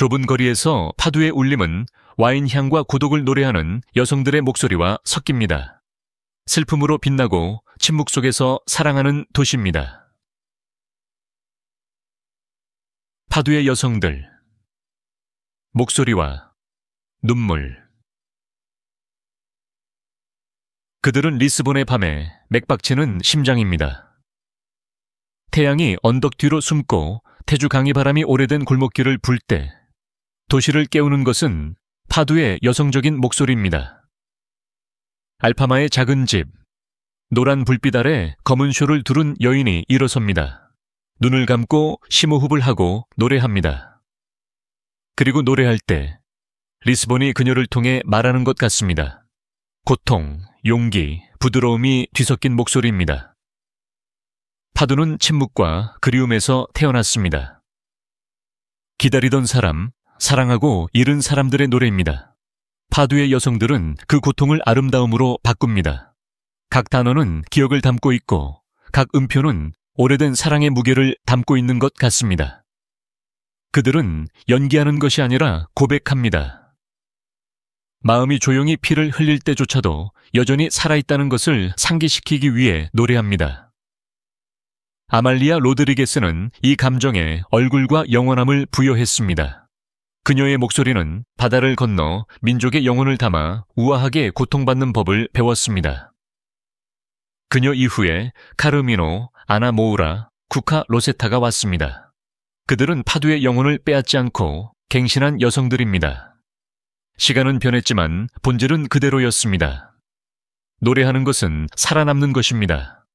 좁은 거리에서 파도의 울림은 와인 향과 고독을 노래하는 여성들의 목소리와 섞입니다. 슬픔으로 빛나고 침묵 속에서 사랑하는 도시입니다. 파도의 여성들, 목소리와 눈물. 그들은 리스본의 밤에 맥박치는 심장입니다. 태양이 언덕 뒤로 숨고 태주 강이 바람이 오래된 골목길을 불 때 도시를 깨우는 것은 파도의 여성적인 목소리입니다. 알파마의 작은 집, 노란 불빛 아래 검은 쇼를 두른 여인이 일어섭니다. 눈을 감고 심호흡을 하고 노래합니다. 그리고 노래할 때 리스본이 그녀를 통해 말하는 것 같습니다. 고통, 용기, 부드러움이 뒤섞인 목소리입니다. 파도는 침묵과 그리움에서 태어났습니다. 기다리던 사람, 사랑하고 잃은 사람들의 노래입니다. 파도의 여성들은 그 고통을 아름다움으로 바꿉니다. 각 단어는 기억을 담고 있고 각 음표는 오래된 사랑의 무게를 담고 있는 것 같습니다. 그들은 연기하는 것이 아니라 고백합니다. 마음이 조용히 피를 흘릴 때조차도 여전히 살아있다는 것을 상기시키기 위해 노래합니다. 아말리아 로드리게스는 이 감정에 얼굴과 영원함을 부여했습니다. 그녀의 목소리는 바다를 건너 민족의 영혼을 담아 우아하게 고통받는 법을 배웠습니다. 그녀 이후에 카르미노, 아나 모우라, 쿠카 로세타가 왔습니다. 그들은 파도의 영혼을 빼앗지 않고 갱신한 여성들입니다. 시간은 변했지만 본질은 그대로였습니다. 노래하는 것은 살아남는 것입니다.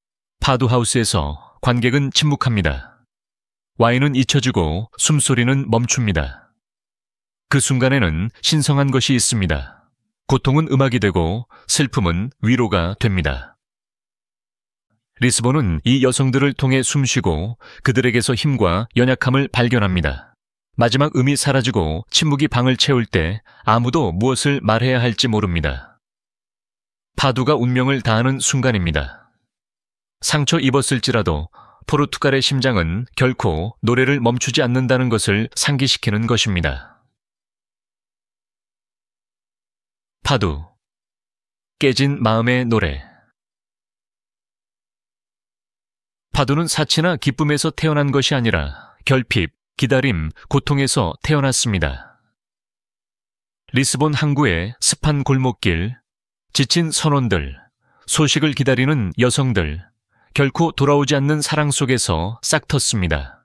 파도하우스에서 관객은 침묵합니다. 와인은 잊혀지고 숨소리는 멈춥니다. 그 순간에는 신성한 것이 있습니다. 고통은 음악이 되고 슬픔은 위로가 됩니다. 리스본은 이 여성들을 통해 숨쉬고 그들에게서 힘과 연약함을 발견합니다. 마지막 음이 사라지고 침묵이 방을 채울 때 아무도 무엇을 말해야 할지 모릅니다. 파도가 운명을 다하는 순간입니다. 상처 입었을지라도 포르투갈의 심장은 결코 노래를 멈추지 않는다는 것을 상기시키는 것입니다. 파도, 깨진 마음의 노래. 파도는 사치나 기쁨에서 태어난 것이 아니라 결핍, 기다림, 고통에서 태어났습니다. 리스본 항구의 습한 골목길, 지친 선원들, 소식을 기다리는 여성들, 결코 돌아오지 않는 사랑 속에서 싹 텄습니다.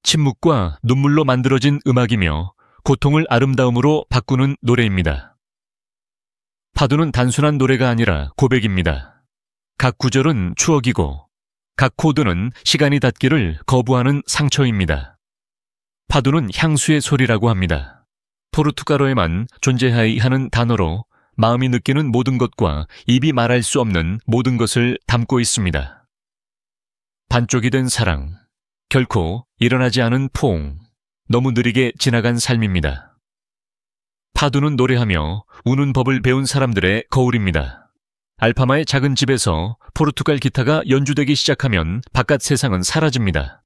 침묵과 눈물로 만들어진 음악이며 고통을 아름다움으로 바꾸는 노래입니다. 파도는 단순한 노래가 아니라 고백입니다. 각 구절은 추억이고 각 코드는 시간이 닿기를 거부하는 상처입니다. 파도는 향수의 소리라고 합니다. 포르투갈어에만 존재하이 하는 단어로 마음이 느끼는 모든 것과 입이 말할 수 없는 모든 것을 담고 있습니다. 반쪽이 된 사랑, 결코 일어나지 않은 포옹, 너무 느리게 지나간 삶입니다. 파도는 노래하며 우는 법을 배운 사람들의 거울입니다. 알파마의 작은 집에서 포르투갈 기타가 연주되기 시작하면 바깥 세상은 사라집니다.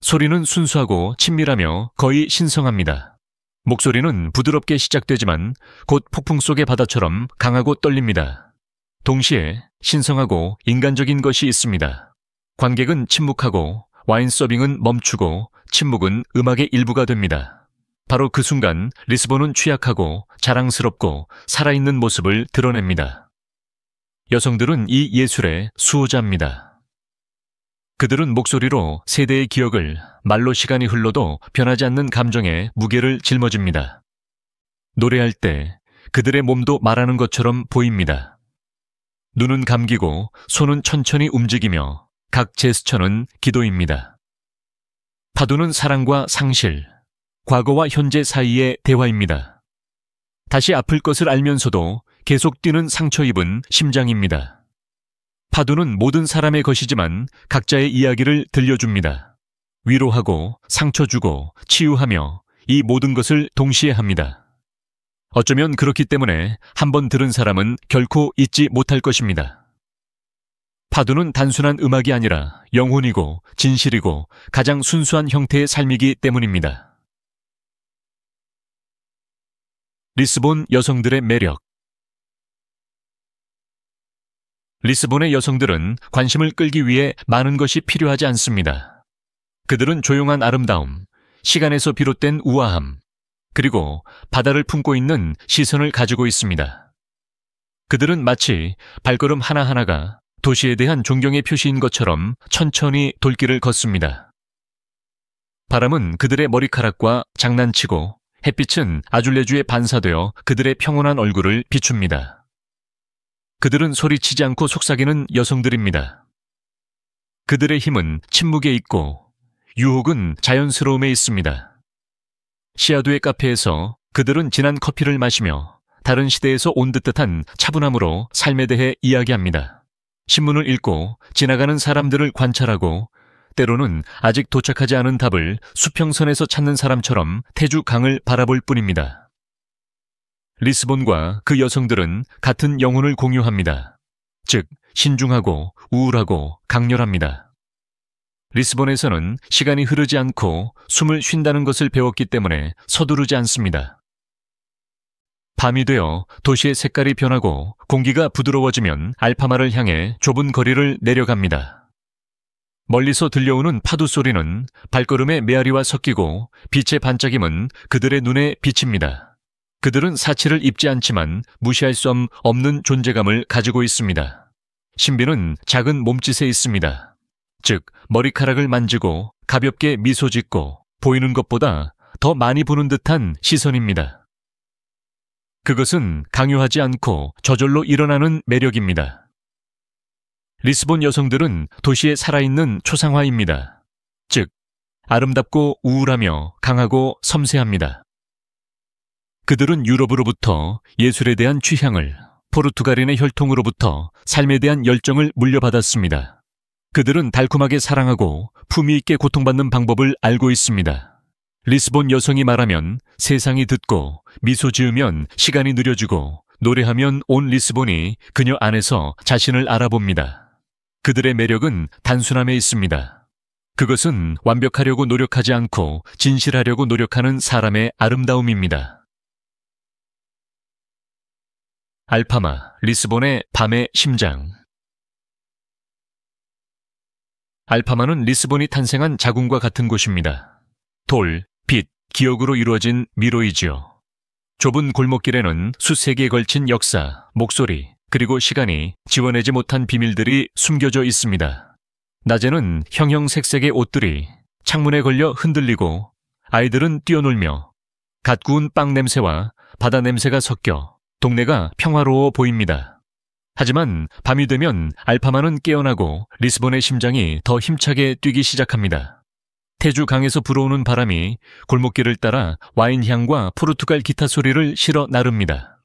소리는 순수하고 친밀하며 거의 신성합니다. 목소리는 부드럽게 시작되지만 곧 폭풍 속의 바다처럼 강하고 떨립니다. 동시에 신성하고 인간적인 것이 있습니다. 관객은 침묵하고 와인 서빙은 멈추고 침묵은 음악의 일부가 됩니다. 바로 그 순간 리스본은 취약하고 자랑스럽고 살아있는 모습을 드러냅니다. 여성들은 이 예술의 수호자입니다. 그들은 목소리로 세대의 기억을 말로 시간이 흘러도 변하지 않는 감정의 무게를 짊어집니다. 노래할 때 그들의 몸도 말하는 것처럼 보입니다. 눈은 감기고 손은 천천히 움직이며 각 제스처는 기도입니다. 파도는 사랑과 상실, 과거와 현재 사이의 대화입니다. 다시 아플 것을 알면서도 계속 뛰는 상처 입은 심장입니다. 파도는 모든 사람의 것이지만 각자의 이야기를 들려줍니다. 위로하고 상처 주고 치유하며 이 모든 것을 동시에 합니다. 어쩌면 그렇기 때문에 한 번 들은 사람은 결코 잊지 못할 것입니다. 파도는 단순한 음악이 아니라 영혼이고 진실이고 가장 순수한 형태의 삶이기 때문입니다. 리스본 여성들의 매력. 리스본의 여성들은 관심을 끌기 위해 많은 것이 필요하지 않습니다. 그들은 조용한 아름다움, 시간에서 비롯된 우아함, 그리고 바다를 품고 있는 시선을 가지고 있습니다. 그들은 마치 발걸음 하나하나가 도시에 대한 존경의 표시인 것처럼 천천히 돌길을 걷습니다. 바람은 그들의 머리카락과 장난치고 햇빛은 아줄레주에 반사되어 그들의 평온한 얼굴을 비춥니다. 그들은 소리치지 않고 속삭이는 여성들입니다. 그들의 힘은 침묵에 있고 유혹은 자연스러움에 있습니다. 시아두의 카페에서 그들은 진한 커피를 마시며 다른 시대에서 온 듯한 차분함으로 삶에 대해 이야기합니다. 신문을 읽고 지나가는 사람들을 관찰하고 때로는 아직 도착하지 않은 답을 수평선에서 찾는 사람처럼 태주 강을 바라볼 뿐입니다. 리스본과 그 여성들은 같은 영혼을 공유합니다. 즉, 신중하고 우울하고 강렬합니다. 리스본에서는 시간이 흐르지 않고 숨을 쉰다는 것을 배웠기 때문에 서두르지 않습니다. 밤이 되어 도시의 색깔이 변하고 공기가 부드러워지면 알파마를 향해 좁은 거리를 내려갑니다. 멀리서 들려오는 파도 소리는 발걸음의 메아리와 섞이고 빛의 반짝임은 그들의 눈에 비칩니다. 그들은 사치를 입지 않지만 무시할 수 없는 존재감을 가지고 있습니다. 신비는 작은 몸짓에 있습니다. 즉, 머리카락을 만지고 가볍게 미소 짓고 보이는 것보다 더 많이 보는 듯한 시선입니다. 그것은 강요하지 않고 저절로 일어나는 매력입니다. 리스본 여성들은 도시에 살아있는 초상화입니다. 즉, 아름답고 우울하며 강하고 섬세합니다. 그들은 유럽으로부터 예술에 대한 취향을, 포르투갈인의 혈통으로부터 삶에 대한 열정을 물려받았습니다. 그들은 달콤하게 사랑하고 품위 있게 고통받는 방법을 알고 있습니다. 리스본 여성이 말하면 세상이 듣고 미소 지으면 시간이 느려지고 노래하면 온 리스본이 그녀 안에서 자신을 알아봅니다. 그들의 매력은 단순함에 있습니다. 그것은 완벽하려고 노력하지 않고 진실하려고 노력하는 사람의 아름다움입니다. 알파마, 리스본의 밤의 심장. 알파마는 리스본이 탄생한 자궁과 같은 곳입니다. 돌, 빛, 기억으로 이루어진 미로이지요. 좁은 골목길에는 수세기에 걸친 역사, 목소리, 그리고 시간이 지워내지 못한 비밀들이 숨겨져 있습니다. 낮에는 형형색색의 옷들이 창문에 걸려 흔들리고 아이들은 뛰어놀며 갓 구운 빵 냄새와 바다 냄새가 섞여 동네가 평화로워 보입니다. 하지만 밤이 되면 알파마는 깨어나고 리스본의 심장이 더 힘차게 뛰기 시작합니다. 태주 강에서 불어오는 바람이 골목길을 따라 와인 향과 포르투갈 기타 소리를 실어 나릅니다.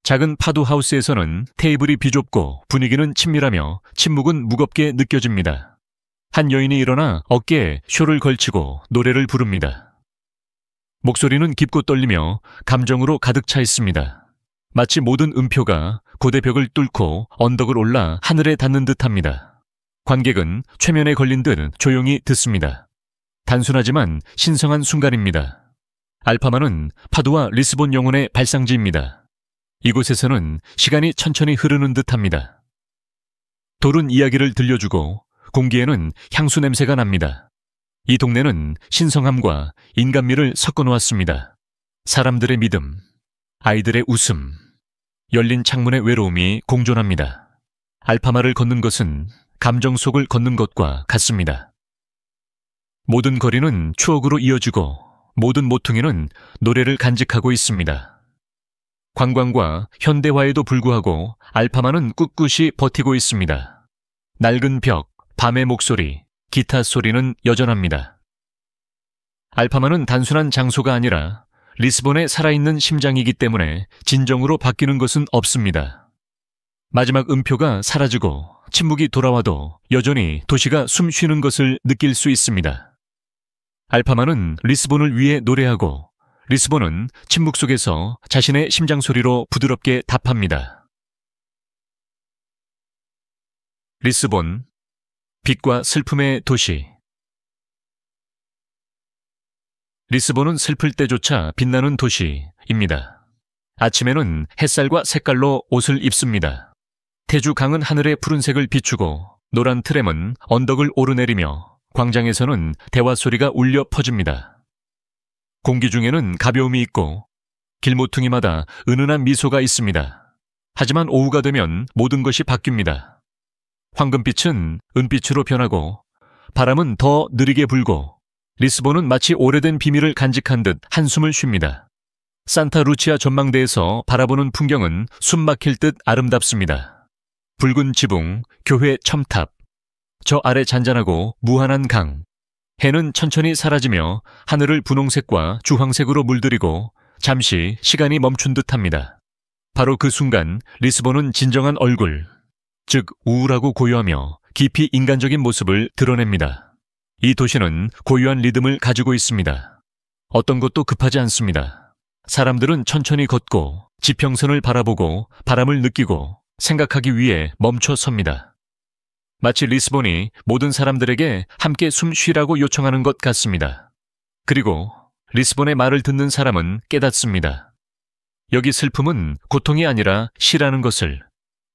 작은 파도 하우스에서는 테이블이 비좁고 분위기는 친밀하며 침묵은 무겁게 느껴집니다. 한 여인이 일어나 어깨에 쇼를 걸치고 노래를 부릅니다. 목소리는 깊고 떨리며 감정으로 가득 차 있습니다. 마치 모든 음표가 고대벽을 뚫고 언덕을 올라 하늘에 닿는 듯합니다. 관객은 최면에 걸린 듯 조용히 듣습니다. 단순하지만 신성한 순간입니다. 알파마는 파도와 리스본 영혼의 발상지입니다. 이곳에서는 시간이 천천히 흐르는 듯합니다. 돌은 이야기를 들려주고 공기에는 향수 냄새가 납니다. 이 동네는 신성함과 인간미를 섞어 놓았습니다. 사람들의 믿음, 아이들의 웃음, 열린 창문의 외로움이 공존합니다. 알파마를 걷는 것은 감정 속을 걷는 것과 같습니다. 모든 거리는 추억으로 이어지고 모든 모퉁이는 노래를 간직하고 있습니다. 관광과 현대화에도 불구하고 알파마는 꿋꿋이 버티고 있습니다. 낡은 벽, 밤의 목소리, 기타 소리는 여전합니다. 알파마는 단순한 장소가 아니라 리스본의 살아있는 심장이기 때문에 진정으로 바뀌는 것은 없습니다. 마지막 음표가 사라지고 침묵이 돌아와도 여전히 도시가 숨 쉬는 것을 느낄 수 있습니다. 알파마는 리스본을 위해 노래하고 리스본은 침묵 속에서 자신의 심장 소리로 부드럽게 답합니다. 리스본, 빛과 슬픔의 도시. 리스본은 슬플 때조차 빛나는 도시입니다. 아침에는 햇살과 색깔로 옷을 입습니다. 테주 강은 하늘의 푸른색을 비추고 노란 트램은 언덕을 오르내리며 광장에서는 대화 소리가 울려 퍼집니다. 공기 중에는 가벼움이 있고 길모퉁이마다 은은한 미소가 있습니다. 하지만 오후가 되면 모든 것이 바뀝니다. 황금빛은 은빛으로 변하고 바람은 더 느리게 불고 리스본은 마치 오래된 비밀을 간직한 듯 한숨을 쉽니다. 산타 루치아 전망대에서 바라보는 풍경은 숨 막힐 듯 아름답습니다. 붉은 지붕, 교회 첨탑, 저 아래 잔잔하고 무한한 강. 해는 천천히 사라지며 하늘을 분홍색과 주황색으로 물들이고 잠시 시간이 멈춘 듯합니다. 바로 그 순간 리스본은 진정한 얼굴, 즉 우울하고 고요하며 깊이 인간적인 모습을 드러냅니다. 이 도시는 고유한 리듬을 가지고 있습니다. 어떤 것도 급하지 않습니다. 사람들은 천천히 걷고 지평선을 바라보고 바람을 느끼고 생각하기 위해 멈춰 섭니다. 마치 리스본이 모든 사람들에게 함께 숨 쉬라고 요청하는 것 같습니다. 그리고 리스본의 말을 듣는 사람은 깨닫습니다. 여기 슬픔은 고통이 아니라 시라는 것을.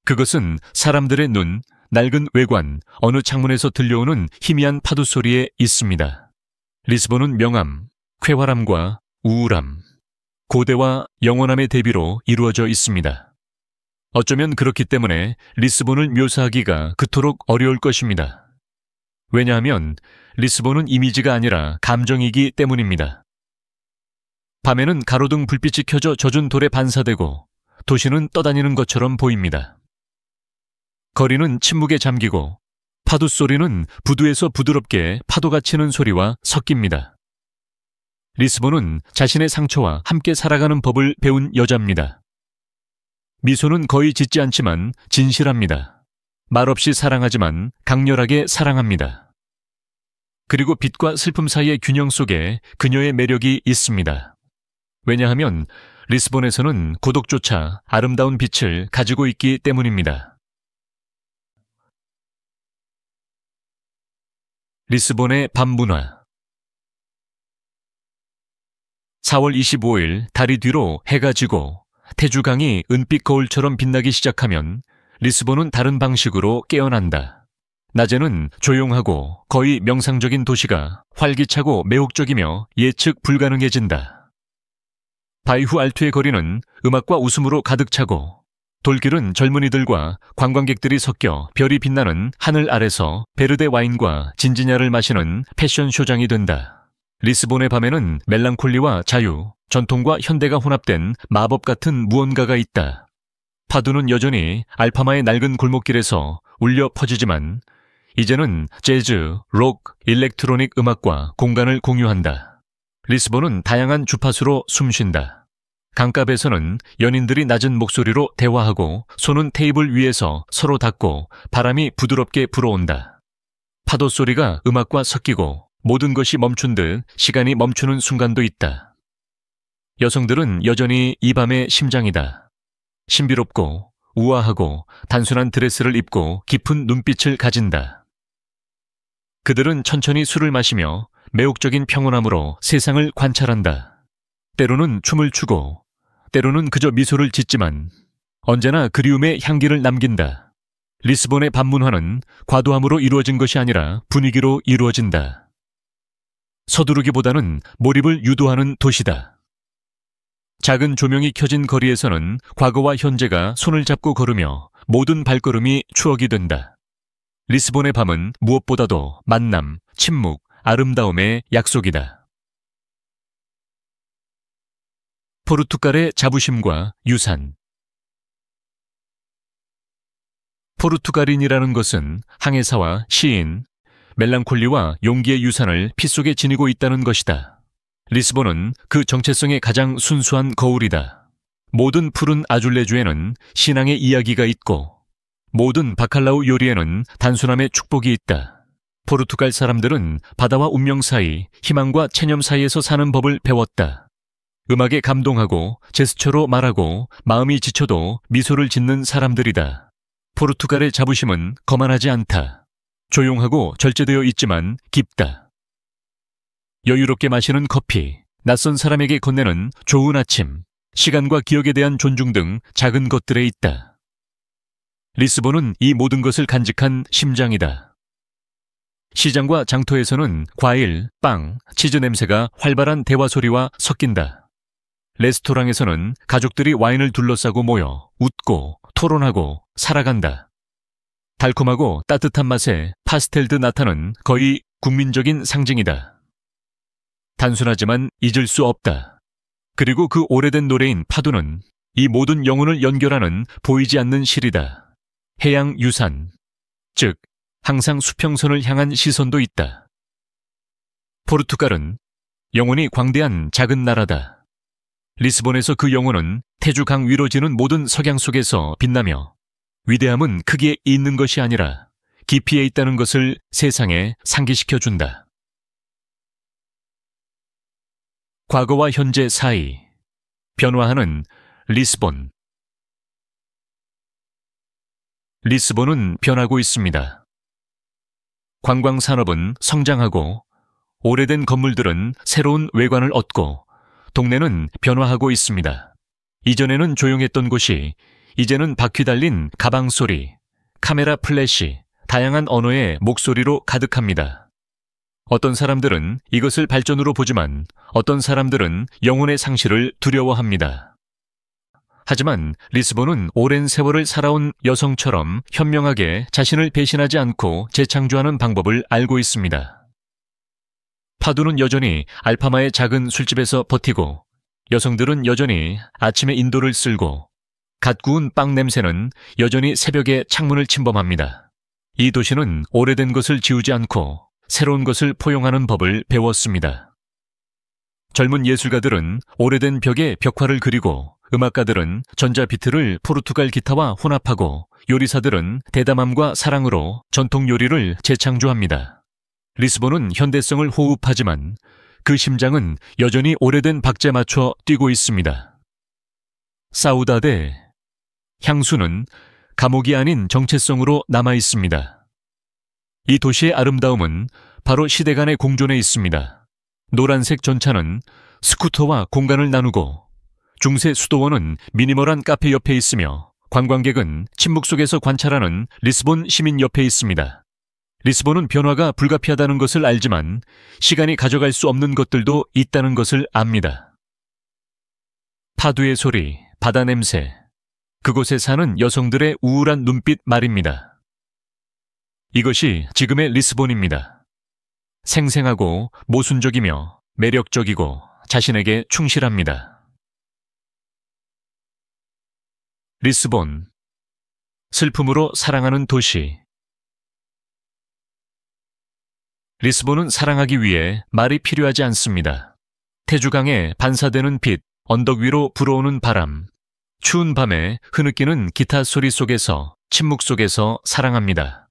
그것은 사람들의 눈, 낡은 외관, 어느 창문에서 들려오는 희미한 파도 소리에 있습니다. 리스본은 명암, 쾌활함과 우울함, 고대와 영원함의 대비로 이루어져 있습니다. 어쩌면 그렇기 때문에 리스본을 묘사하기가 그토록 어려울 것입니다. 왜냐하면 리스본은 이미지가 아니라 감정이기 때문입니다. 밤에는 가로등 불빛이 켜져 젖은 돌에 반사되고 도시는 떠다니는 것처럼 보입니다. 거리는 침묵에 잠기고 파도 소리는 부두에서 부드럽게 파도가 치는 소리와 섞입니다. 리스본은 자신의 상처와 함께 살아가는 법을 배운 여자입니다. 미소는 거의 짓지 않지만 진실합니다. 말없이 사랑하지만 강렬하게 사랑합니다. 그리고 빛과 슬픔 사이의 균형 속에 그녀의 매력이 있습니다. 왜냐하면 리스본에서는 고독조차 아름다운 빛을 가지고 있기 때문입니다. 리스본의 밤문화. 4월 25일 다리 뒤로 해가 지고 테주강이 은빛 거울처럼 빛나기 시작하면 리스본은 다른 방식으로 깨어난다. 낮에는 조용하고 거의 명상적인 도시가 활기차고 매혹적이며 예측 불가능해진다. 바이후 알투의 거리는 음악과 웃음으로 가득 차고 돌길은 젊은이들과 관광객들이 섞여 별이 빛나는 하늘 아래서 베르데 와인과 진지냐를 마시는 패션 쇼장이 된다. 리스본의 밤에는 멜랑콜리와 자유, 전통과 현대가 혼합된 마법 같은 무언가가 있다. 파도는 여전히 알파마의 낡은 골목길에서 울려 퍼지지만 이제는 재즈, 록, 일렉트로닉 음악과 공간을 공유한다. 리스본은 다양한 주파수로 숨쉰다. 강가에서는 연인들이 낮은 목소리로 대화하고 손은 테이블 위에서 서로 닿고 바람이 부드럽게 불어온다. 파도 소리가 음악과 섞이고 모든 것이 멈춘 듯 시간이 멈추는 순간도 있다. 여성들은 여전히 이 밤의 심장이다. 신비롭고 우아하고 단순한 드레스를 입고 깊은 눈빛을 가진다. 그들은 천천히 술을 마시며 매혹적인 평온함으로 세상을 관찰한다. 때로는 춤을 추고 때로는 그저 미소를 짓지만 언제나 그리움의 향기를 남긴다. 리스본의 밤문화는 과도함으로 이루어진 것이 아니라 분위기로 이루어진다. 서두르기보다는 몰입을 유도하는 도시다. 작은 조명이 켜진 거리에서는 과거와 현재가 손을 잡고 걸으며 모든 발걸음이 추억이 된다. 리스본의 밤은 무엇보다도 만남, 침묵, 아름다움의 약속이다. 포르투갈의 자부심과 유산. 포르투갈인이라는 것은 항해사와 시인, 멜랑콜리와 용기의 유산을 피 속에 지니고 있다는 것이다. 리스본은 그 정체성의 가장 순수한 거울이다. 모든 푸른 아줄레주에는 신앙의 이야기가 있고 모든 바칼라우 요리에는 단순함의 축복이 있다. 포르투갈 사람들은 바다와 운명 사이, 희망과 체념 사이에서 사는 법을 배웠다. 음악에 감동하고 제스처로 말하고 마음이 지쳐도 미소를 짓는 사람들이다. 포르투갈의 자부심은 거만하지 않다. 조용하고 절제되어 있지만 깊다. 여유롭게 마시는 커피, 낯선 사람에게 건네는 좋은 아침, 시간과 기억에 대한 존중 등 작은 것들에 있다. 리스본은 이 모든 것을 간직한 심장이다. 시장과 장터에서는 과일, 빵, 치즈 냄새가 활발한 대화 소리와 섞인다. 레스토랑에서는 가족들이 와인을 둘러싸고 모여 웃고 토론하고 살아간다. 달콤하고 따뜻한 맛의 파스텔드 나타는 거의 국민적인 상징이다. 단순하지만 잊을 수 없다. 그리고 그 오래된 노래인 파도는 이 모든 영혼을 연결하는 보이지 않는 실이다. 해양 유산, 즉 항상 수평선을 향한 시선도 있다. 포르투갈은 영원히 광대한 작은 나라다. 리스본에서 그 영혼은 태주강 위로 지는 모든 석양 속에서 빛나며 위대함은 크기에 있는 것이 아니라 깊이에 있다는 것을 세상에 상기시켜준다. 과거와 현재 사이, 변화하는 리스본. 리스본은 변하고 있습니다. 관광산업은 성장하고 오래된 건물들은 새로운 외관을 얻고 동네는 변화하고 있습니다. 이전에는 조용했던 곳이 이제는 바퀴 달린 가방 소리, 카메라 플래시, 다양한 언어의 목소리로 가득합니다. 어떤 사람들은 이것을 발전으로 보지만 어떤 사람들은 영혼의 상실을 두려워합니다. 하지만 리스본은 오랜 세월을 살아온 여성처럼 현명하게 자신을 배신하지 않고 재창조하는 방법을 알고 있습니다. 파두는 여전히 알파마의 작은 술집에서 버티고 여성들은 여전히 아침에 인도를 쓸고 갓 구운 빵 냄새는 여전히 새벽에 창문을 침범합니다. 이 도시는 오래된 것을 지우지 않고 새로운 것을 포용하는 법을 배웠습니다. 젊은 예술가들은 오래된 벽에 벽화를 그리고 음악가들은 전자비트를 포르투갈 기타와 혼합하고 요리사들은 대담함과 사랑으로 전통 요리를 재창조합니다. 리스본은 현대성을 호흡하지만 그 심장은 여전히 오래된 박자에 맞춰 뛰고 있습니다. 사우다데, 향수는 감옥이 아닌 정체성으로 남아 있습니다. 이 도시의 아름다움은 바로 시대 간의 공존에 있습니다. 노란색 전차는 스쿠터와 공간을 나누고 중세 수도원은 미니멀한 카페 옆에 있으며 관광객은 침묵 속에서 관찰하는 리스본 시민 옆에 있습니다. 리스본은 변화가 불가피하다는 것을 알지만 시간이 가져갈 수 없는 것들도 있다는 것을 압니다. 파도의 소리, 바다 냄새, 그곳에 사는 여성들의 우울한 눈빛 말입니다. 이것이 지금의 리스본입니다. 생생하고 모순적이며 매력적이고 자신에게 충실합니다. 리스본, 슬픔으로 사랑하는 도시. 리스본은 사랑하기 위해 말이 필요하지 않습니다. 태주강에 반사되는 빛, 언덕 위로 불어오는 바람, 추운 밤에 흐느끼는 기타 소리 속에서 침묵 속에서 사랑합니다.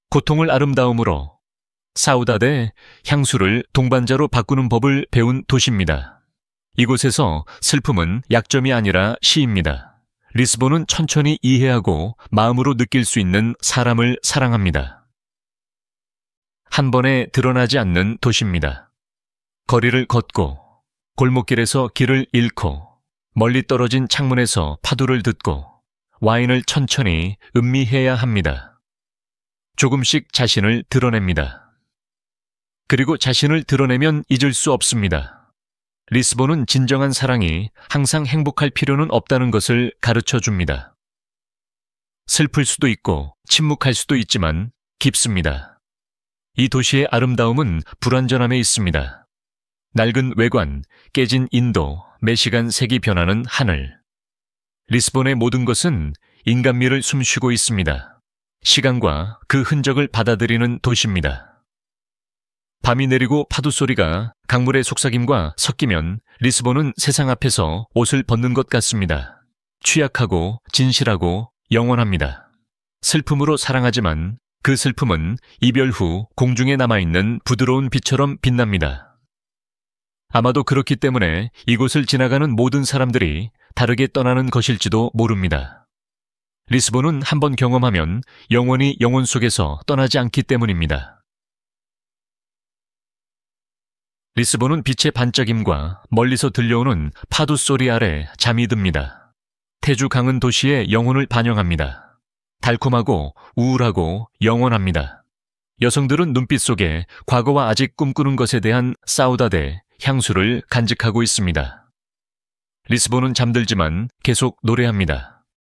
고통을 아름다움으로, 사우다데 향수를 동반자로 바꾸는 법을 배운 도시입니다. 이곳에서 슬픔은 약점이 아니라 시입니다. 리스본은 천천히 이해하고 마음으로 느낄 수 있는 사람을 사랑합니다. 한 번에 드러나지 않는 도시입니다. 거리를 걷고 골목길에서 길을 잃고 멀리 떨어진 창문에서 파도를 듣고 와인을 천천히 음미해야 합니다. 조금씩 자신을 드러냅니다. 그리고 자신을 드러내면 잊을 수 없습니다. 리스본은 진정한 사랑이 항상 행복할 필요는 없다는 것을 가르쳐 줍니다. 슬플 수도 있고 침묵할 수도 있지만 깊습니다. 이 도시의 아름다움은 불완전함에 있습니다. 낡은 외관, 깨진 인도, 매시간 색이 변하는 하늘. 리스본의 모든 것은 인간미를 숨쉬고 있습니다. 시간과 그 흔적을 받아들이는 도시입니다. 밤이 내리고 파도 소리가 강물의 속삭임과 섞이면 리스본은 세상 앞에서 옷을 벗는 것 같습니다. 취약하고 진실하고 영원합니다. 슬픔으로 사랑하지만 그 슬픔은 이별 후 공중에 남아있는 부드러운 빛처럼 빛납니다. 아마도 그렇기 때문에 이곳을 지나가는 모든 사람들이 다르게 떠나는 것일지도 모릅니다. 리스본은 한번 경험하면 영원히 영혼 속에서 떠나지 않기 때문입니다. 리스본은 빛의 반짝임과 멀리서 들려오는 파도 소리 아래 잠이 듭니다. 테주 강은 도시의 영혼을 반영합니다. 달콤하고 우울하고 영원합니다. 여성들은 눈빛 속에 과거와 아직 꿈꾸는 것에 대한 사우다데, 향수를 간직하고 있습니다. 리스본은 잠들지만 계속 노래합니다.